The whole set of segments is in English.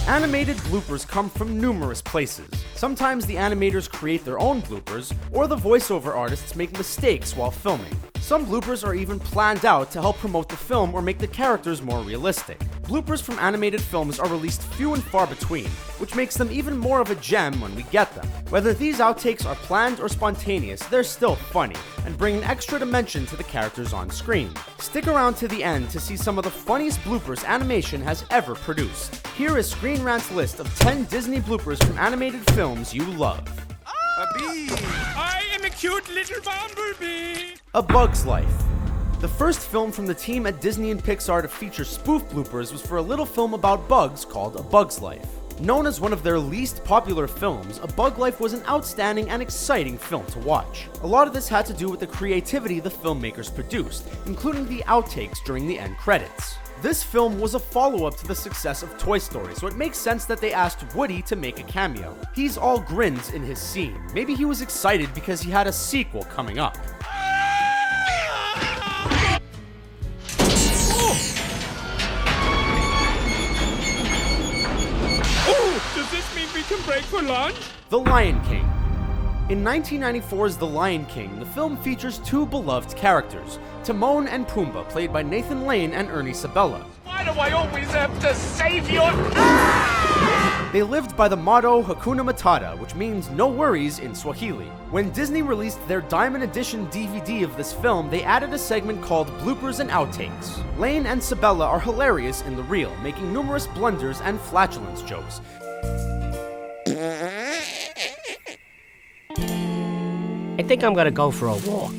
Animated bloopers come from numerous places. Sometimes the animators create their own bloopers, or the voiceover artists make mistakes while filming. Some bloopers are even planned out to help promote the film or make the characters more realistic. Bloopers from animated films are released few and far between, which makes them even more of a gem when we get them. Whether these outtakes are planned or spontaneous, they're still funny, and bring an extra dimension to the characters on screen. Stick around to the end to see some of the funniest bloopers animation has ever produced. Here is Screen Rant's list of 10 Disney bloopers from animated films you love. A bee! I am a cute little bumblebee! A Bug's Life. The first film from the team at Disney and Pixar to feature spoof bloopers was for a little film about bugs called A Bug's Life. Known as one of their least popular films, A Bug Life was an outstanding and exciting film to watch. A lot of this had to do with the creativity the filmmakers produced, including the outtakes during the end credits. This film was a follow-up to the success of Toy Story, so it makes sense that they asked Woody to make a cameo. He's all grins in his scene. Maybe he was excited because he had a sequel coming up. Does this mean we can break for lunch? The Lion King. In 1994's The Lion King, the film features two beloved characters, Timon and Pumbaa, played by Nathan Lane and Ernie Sabella. Why do I always have to save your... They lived by the motto Hakuna Matata, which means no worries in Swahili. When Disney released their Diamond Edition DVD of this film, they added a segment called Bloopers and Outtakes. Lane and Sabella are hilarious in the reel, making numerous blunders and flatulence jokes. I think I'm gonna go for a walk.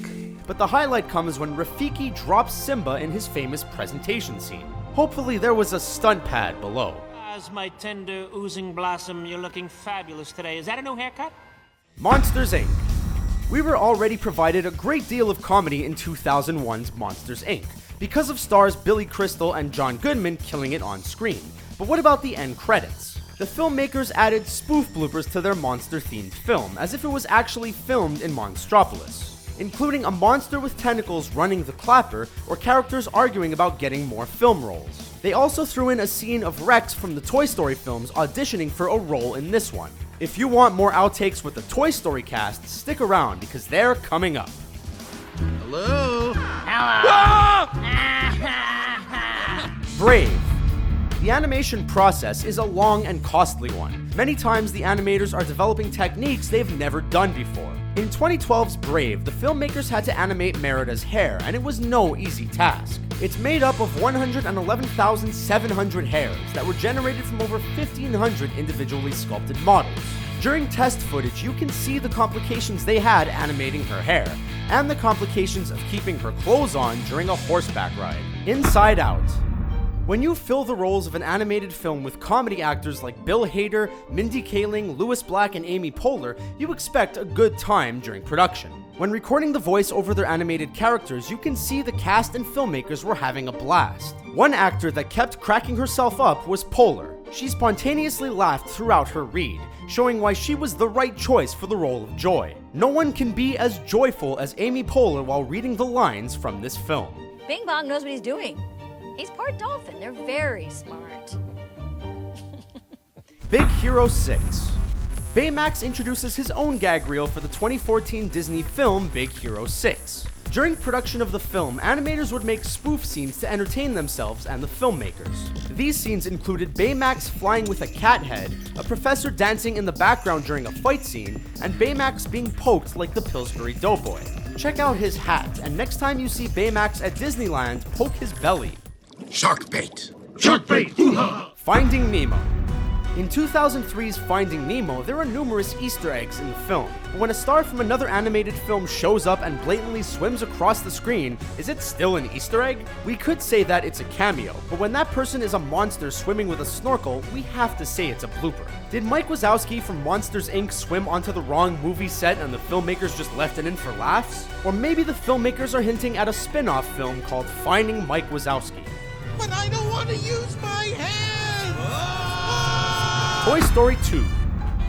But the highlight comes when Rafiki drops Simba in his famous presentation scene. Hopefully there was a stunt pad below. As my tender oozing blossom, you're looking fabulous today. Is that a new haircut? Monsters, Inc. We were already provided a great deal of comedy in 2001's Monsters, Inc. because of stars Billy Crystal and John Goodman killing it on screen. But what about the end credits? The filmmakers added spoof bloopers to their monster-themed film, as if it was actually filmed in Monstropolis, including a monster with tentacles running the clapper, or characters arguing about getting more film roles. They also threw in a scene of Rex from the Toy Story films auditioning for a role in this one. If you want more outtakes with the Toy Story cast, stick around because they're coming up. Hello? Brave. The animation process is a long and costly one. Many times the animators are developing techniques they've never done before. In 2012's Brave, the filmmakers had to animate Merida's hair, and it was no easy task. It's made up of 111,700 hairs that were generated from over 1,500 individually sculpted models. During test footage, you can see the complications they had animating her hair, and the complications of keeping her clothes on during a horseback ride. Inside Out. When you fill the roles of an animated film with comedy actors like Bill Hader, Mindy Kaling, Louis Black, and Amy Poehler, you expect a good time during production. When recording the voice over their animated characters, you can see the cast and filmmakers were having a blast. One actor that kept cracking herself up was Poehler. She spontaneously laughed throughout her read, showing why she was the right choice for the role of Joy. No one can be as joyful as Amy Poehler while reading the lines from this film. Bing Bong knows what he's doing. He's part dolphin. They're very smart. Big Hero 6. Baymax introduces his own gag reel for the 2014 Disney film Big Hero 6. During production of the film, animators would make spoof scenes to entertain themselves and the filmmakers. These scenes included Baymax flying with a cat head, a professor dancing in the background during a fight scene, and Baymax being poked like the Pillsbury Doughboy. Check out his hat, and next time you see Baymax at Disneyland, poke his belly. Shark bait! Shark bait! Finding Nemo. In 2003's Finding Nemo, there are numerous Easter eggs in the film, but when a star from another animated film shows up and blatantly swims across the screen, is it still an Easter egg? We could say that it's a cameo, but when that person is a monster swimming with a snorkel, we have to say it's a blooper. Did Mike Wazowski from Monsters, Inc. swim onto the wrong movie set and the filmmakers just left it in for laughs? Or maybe the filmmakers are hinting at a spin-off film called Finding Mike Wazowski. But I don't want to use my hands! Toy Story 2.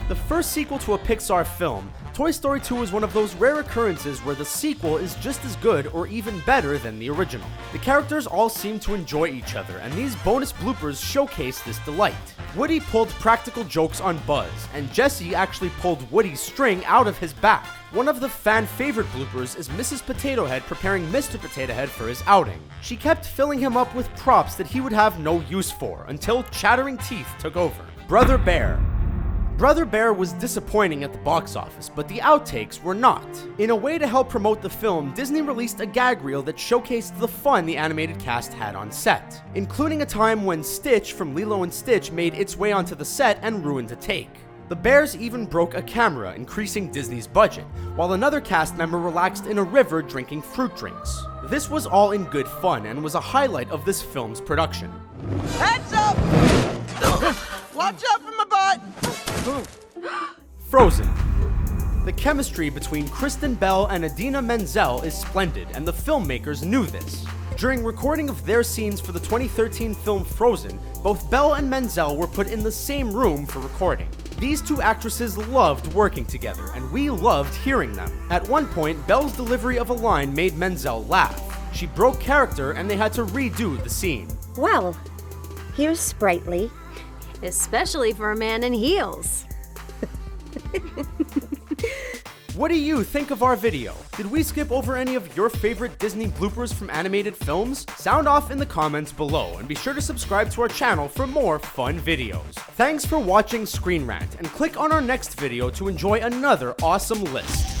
The first sequel to a Pixar film, Toy Toy Story 2 is one of those rare occurrences where the sequel is just as good or even better than the original. The characters all seem to enjoy each other, and these bonus bloopers showcase this delight. Woody pulled practical jokes on Buzz, and Jessie actually pulled Woody's string out of his back. One of the fan favorite bloopers is Mrs. Potato Head preparing Mr. Potato Head for his outing. She kept filling him up with props that he would have no use for, until chattering teeth took over. Brother Bear. Brother Bear was disappointing at the box office, but the outtakes were not. In a way to help promote the film, Disney released a gag reel that showcased the fun the animated cast had on set, including a time when Stitch from Lilo & Stitch made its way onto the set and ruined a take. The bears even broke a camera, increasing Disney's budget, while another cast member relaxed in a river drinking fruit drinks. This was all in good fun and was a highlight of this film's production. Heads up! Watch out for my butt! Frozen. The chemistry between Kristen Bell and Idina Menzel is splendid, and the filmmakers knew this. During recording of their scenes for the 2013 film Frozen, both Bell and Menzel were put in the same room for recording. These two actresses loved working together, and we loved hearing them. At one point, Bell's delivery of a line made Menzel laugh. She broke character, and they had to redo the scene. Well, here's sprightly. Especially for a man in heels. What do you think of our video? Did we skip over any of your favorite Disney bloopers from animated films? Sound off in the comments below, and be sure to subscribe to our channel for more fun videos. Thanks for watching Screen Rant, and click on our next video to enjoy another awesome list.